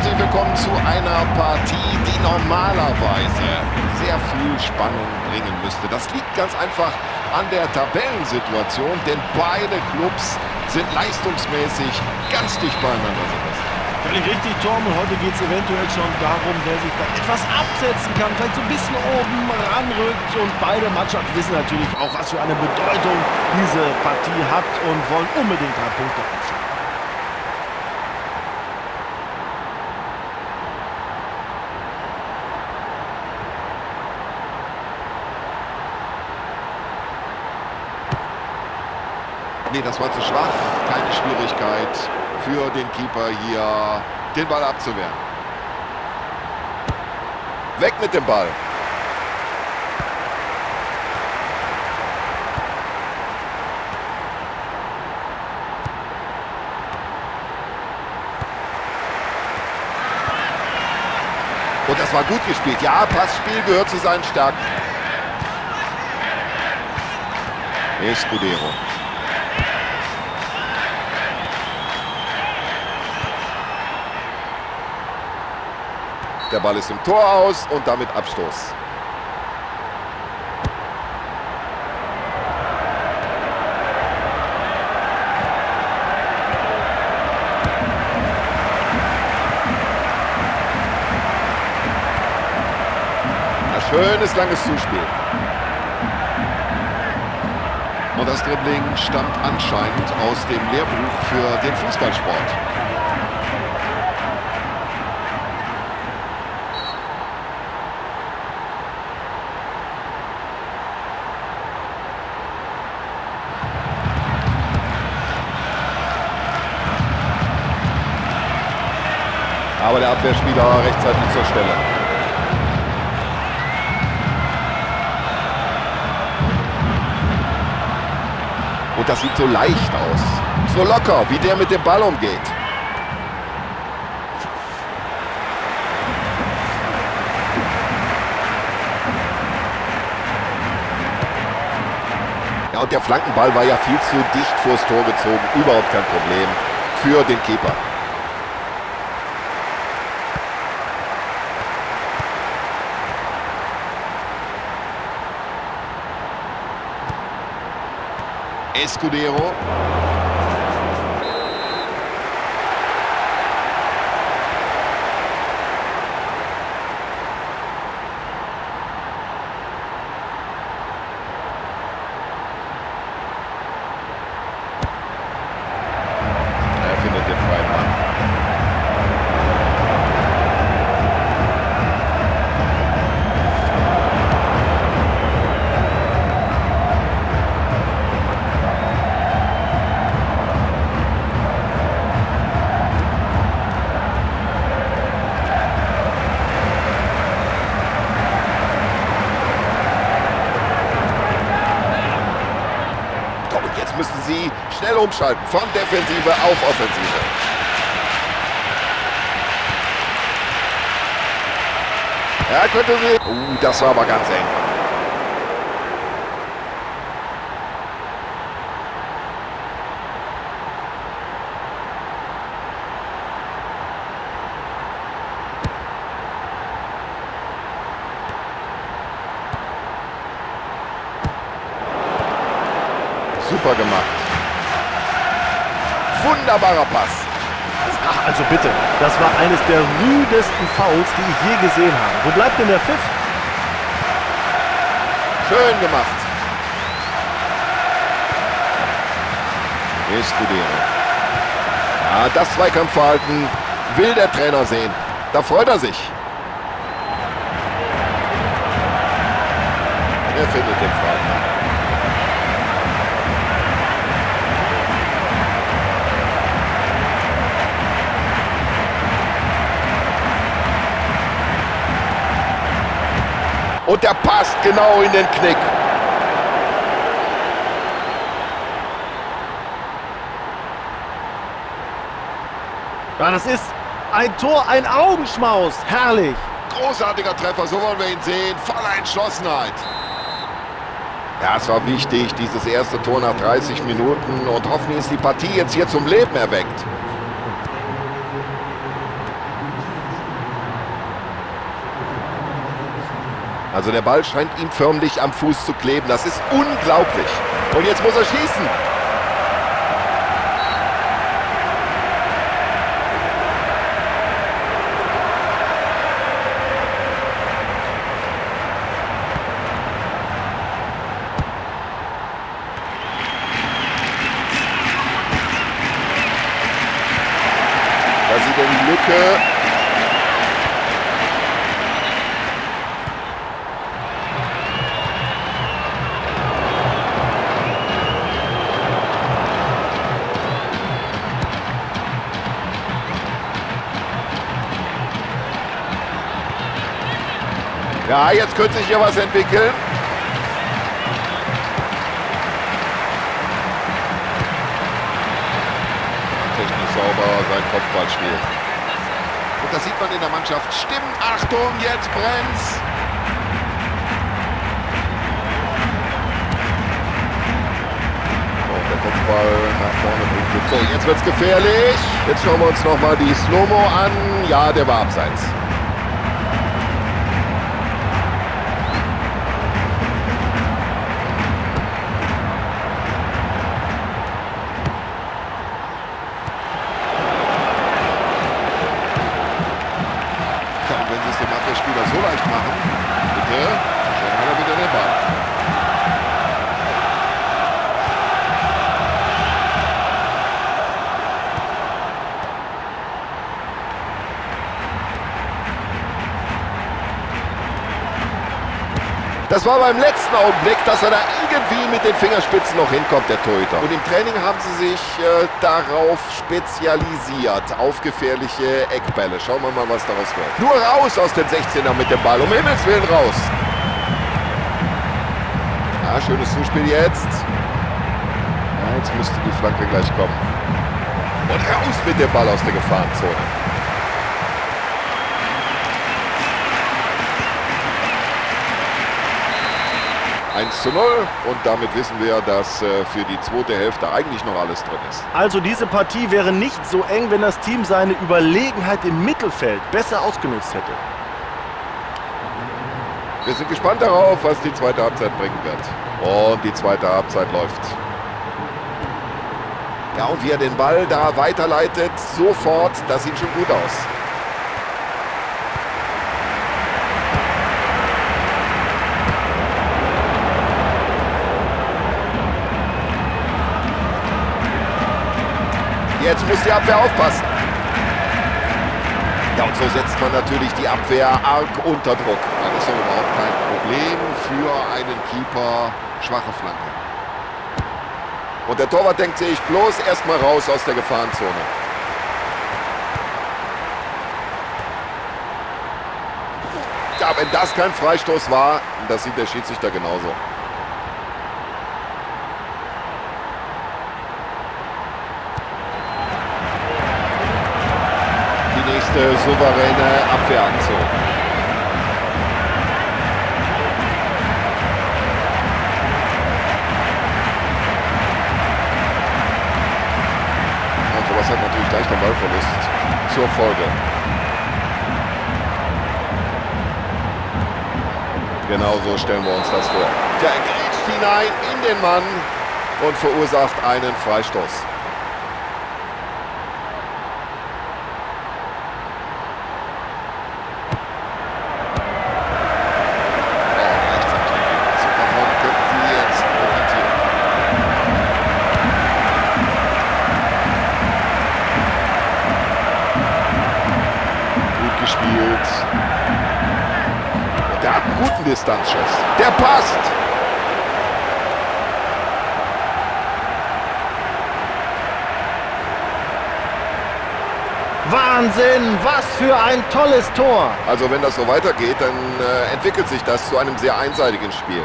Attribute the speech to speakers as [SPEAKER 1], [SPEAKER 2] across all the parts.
[SPEAKER 1] herzlich willkommen zu einer Partie, die normalerweise sehr viel Spannung bringen müsste. Das liegt ganz einfach an der Tabellensituation, denn beide Clubs sind leistungsmäßig ganz dicht beieinander.
[SPEAKER 2] Völlig richtig, Tom. Und heute geht es eventuell schon darum, wer sich da etwas absetzen kann, vielleicht so ein bisschen oben ranrückt. Und beide Mannschaften wissen natürlich auch, was für eine Bedeutung diese Partie hat und wollen unbedingt 3 Punkte aufschlagen.
[SPEAKER 1] Nee, das war zu schwach. Keine Schwierigkeit für den Keeper hier, den Ball abzuwehren. Weg mit dem Ball. Und das war gut gespielt. Ja, Passspiel gehört zu seinen Stärken. Escudero. Der Ball ist im Tor aus und damit Abstoß. Ein schönes langes Zuspiel. Und das Dribbling stammt anscheinend aus dem Lehrbuch für den Fußballsport. Aber der Abwehrspieler rechtzeitig zur Stelle. Und das sieht so leicht aus. So locker, wie der mit dem Ball umgeht. Ja, und der Flankenball war ja viel zu dicht vors Tor gezogen. Überhaupt kein Problem für den Keeper. Escudero. Er findet den freien Mann. Müssen sie schnell umschalten von Defensive auf Offensive. Ja, könnte sie. Das war aber ganz eng. Super gemacht. Wunderbarer Pass.
[SPEAKER 2] Ach, also bitte, das war eines der rüdesten Fouls, die ich je gesehen habe. Wo bleibt denn der Pfiff?
[SPEAKER 1] Schön gemacht. Escudero. Ja, das Zweikampfverhalten will der Trainer sehen. Da freut er sich. Er findet den freien. Und der passt genau in den Knick.
[SPEAKER 2] Ja, das ist ein Tor, ein Augenschmaus. Herrlich.
[SPEAKER 1] Großartiger Treffer, so wollen wir ihn sehen. Voller Entschlossenheit. Ja, es war wichtig, dieses erste Tor nach 30 Minuten. Und hoffentlich ist die Partie jetzt hier zum Leben erweckt. Also der Ball scheint ihm förmlich am Fuß zu kleben. Das ist unglaublich. Und jetzt muss er schießen. Da sieht er die Lücke. Ja, jetzt könnte sich hier was entwickeln. Technisch sauber sein Kopfballspiel. Und das sieht man in der Mannschaft. Stimmt, Achtung, jetzt brennt's. Und der Kopfball nach vorne bringt Glück. So, jetzt wird's gefährlich. Jetzt schauen wir uns nochmal die Slow-Mo an. Ja, der war abseits. Spieler so leicht machen. Bitte. Schon hat er wieder den Ball. Das war beim letzten Augenblick, dass er da irgendwie mit den Fingerspitzen noch hinkommt, der Torhüter. Und im Training haben sie sich darauf spezialisiert, auf gefährliche Eckbälle. Schauen wir mal, was daraus wird. Nur raus aus den 16er mit dem Ball, um Himmels Willen raus. Ja, schönes Zuspiel jetzt. Ja, jetzt müsste die Flanke gleich kommen. Und raus mit dem Ball aus der Gefahrenzone. (1:0) und damit wissen wir, dass für die zweite Hälfte eigentlich noch alles drin ist.
[SPEAKER 2] Also diese Partie wäre nicht so eng, wenn das Team seine Überlegenheit im Mittelfeld besser ausgenutzt hätte.
[SPEAKER 1] Wir sind gespannt darauf, was die zweite Halbzeit bringen wird. Und die zweite Halbzeit läuft. Ja, und wie er den Ball da weiterleitet, sofort, das sieht schon gut aus. Jetzt muss die Abwehr aufpassen. Ja, und so setzt man natürlich die Abwehr arg unter Druck. Das ist doch überhaupt kein Problem für einen Keeper. Schwache Flanke. Und der Torwart denkt sich bloß erstmal raus aus der Gefahrenzone. Ja, wenn das kein Freistoß war, das sieht der Schiedsrichter genauso. Souveräne Abwehraktion. Und sowas hat natürlich gleich der Ballverlust zur Folge. Genauso stellen wir uns das vor. Der grätscht hinein in den Mann und verursacht einen Freistoß. Distanzschuss. Der passt.
[SPEAKER 2] Wahnsinn, was für ein tolles Tor.
[SPEAKER 1] Also wenn das so weitergeht, dann entwickelt sich das zu einem sehr einseitigen Spiel.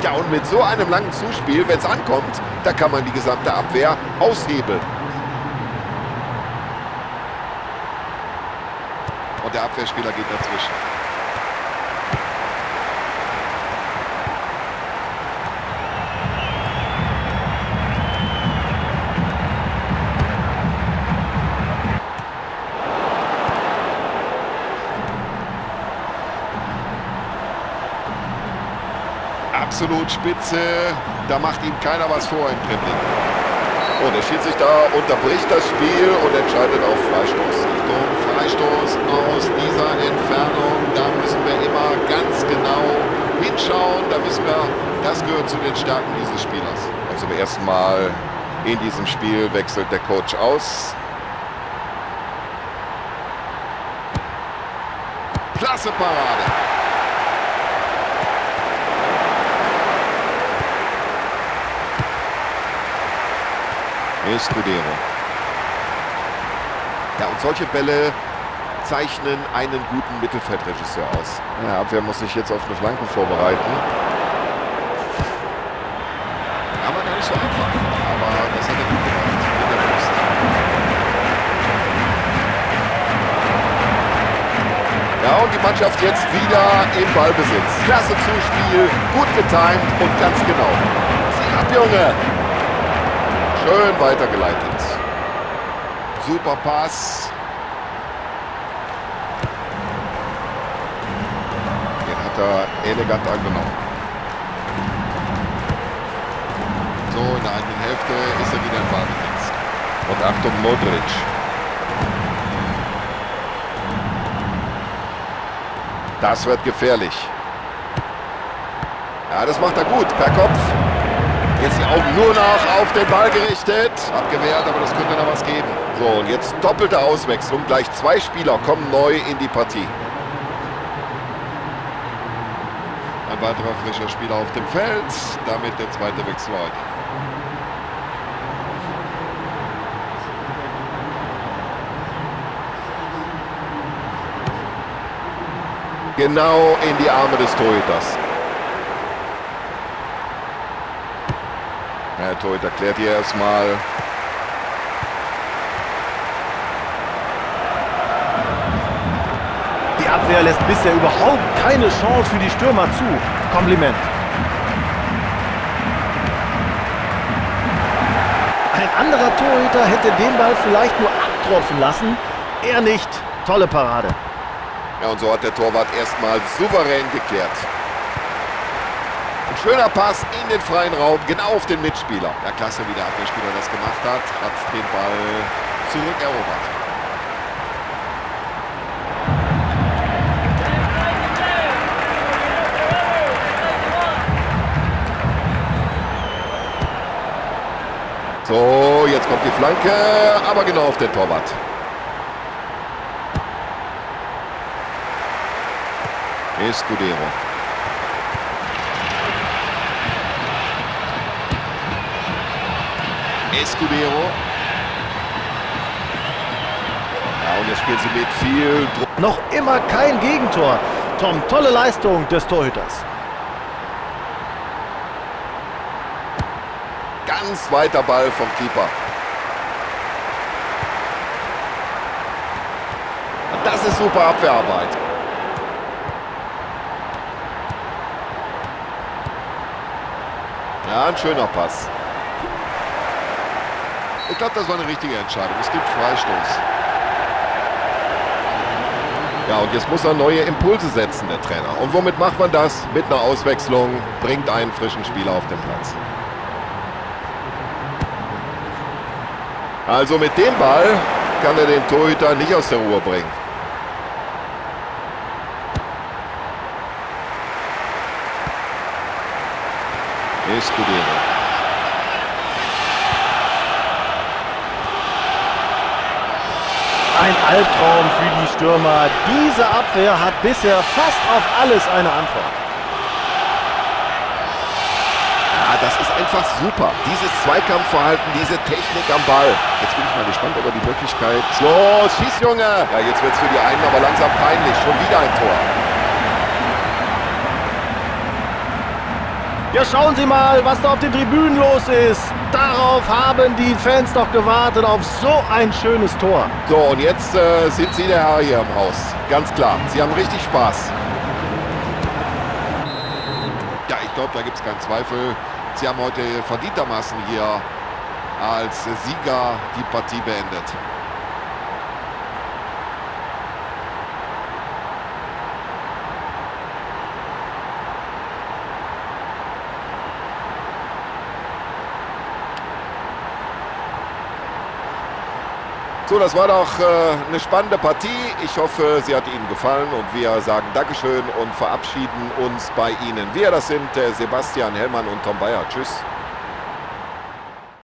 [SPEAKER 1] Ja, und mit so einem langen Zuspiel, wenn es ankommt, da kann man die gesamte Abwehr aushebeln. Und der Abwehrspieler geht dazwischen. absolut spitze. Da macht ihm keiner was vor im Dribbling. Und der Schiedsrichter unterbricht das Spiel und entscheidet auf Freistoß. Richtung Freistoß aus dieser Entfernung. Da müssen wir immer ganz genau hinschauen. Da wissen wir, das gehört zu den Stärken dieses Spielers. Und zum ersten Mal in diesem Spiel wechselt der Coach aus. Klasse Parade. Escudero. Ja, und solche Bälle zeichnen einen guten Mittelfeldregisseur aus. Ja, Abwehr muss sich jetzt auf eine Flanken vorbereiten. Aber gar nicht so einfach. Aber das hat er gut gemacht. Mit der Brust. Ja, und die Mannschaft jetzt wieder im Ballbesitz. Klasse Zuspiel, gut getimt und ganz genau. Zieh ab, Junge! Schön weitergeleitet. Super Pass. Den hat er elegant angenommen. So, in der eigenen Hälfte ist er wieder im Ballbesitz. Und Achtung, Modric. Das wird gefährlich. Ja, das macht er gut, per Kopf. Jetzt die Augen nur noch auf den Ball gerichtet. Abgewehrt, aber das könnte noch was geben. So, und jetzt doppelte Auswechslung. Gleich 2 Spieler kommen neu in die Partie. Ein weiterer frischer Spieler auf dem Feld. Damit der zweite Wechsel heute. Genau in die Arme des Torhüters. Der Torhüter klärt hier erstmal.
[SPEAKER 2] Die Abwehr lässt bisher überhaupt keine Chance für die Stürmer zu. Kompliment. Ein anderer Torhüter hätte den Ball vielleicht nur abtropfen lassen. Er nicht. Tolle Parade.
[SPEAKER 1] Ja, und so hat der Torwart erstmal souverän geklärt. Ein schöner Pass in den freien Raum, genau auf den Mitspieler. Ja, klasse, wie der Abwehrspieler das gemacht hat den Ball zurückerobert. So, jetzt kommt die Flanke, aber genau auf den Torwart. Escudero. Escudero. Ja, und jetzt spielen sie mit viel Druck.
[SPEAKER 2] Noch immer kein Gegentor. Tom, tolle Leistung des Torhüters.
[SPEAKER 1] Ganz weiter Ball vom Keeper. Und das ist super Abwehrarbeit. Ja, ein schöner Pass. Ich glaube, das war eine richtige Entscheidung. Es gibt Freistoß. Ja, und jetzt muss er neue Impulse setzen, der Trainer. Und womit macht man das? Mit einer Auswechslung, bringt einen frischen Spieler auf den Platz. Also mit dem Ball kann er den Torhüter nicht aus der Ruhe bringen. Escudero.
[SPEAKER 2] Ein Albtraum für die Stürmer. Diese Abwehr hat bisher fast auf alles eine Antwort.
[SPEAKER 1] Ja, das ist einfach super. Dieses Zweikampfverhalten, diese Technik am Ball. Jetzt bin ich mal gespannt, ob er die Möglichkeit... Los, schieß, Junge! Ja, jetzt wird es für die einen aber langsam peinlich. Schon wieder ein Tor.
[SPEAKER 2] Ja, schauen Sie mal, was da auf den Tribünen los ist. Darauf haben die Fans doch gewartet, auf so ein schönes Tor.
[SPEAKER 1] So, und jetzt sind Sie der Herr hier im Haus. Ganz klar, Sie haben richtig Spaß. Ja, ich glaube, da gibt es keinen Zweifel. Sie haben heute verdientermaßen hier als Sieger die Partie beendet. So, das war doch eine spannende Partie. Ich hoffe, sie hat Ihnen gefallen und wir sagen Dankeschön und verabschieden uns bei Ihnen. Wir, das sind Sebastian Hellmann und Tom Bayer. Tschüss.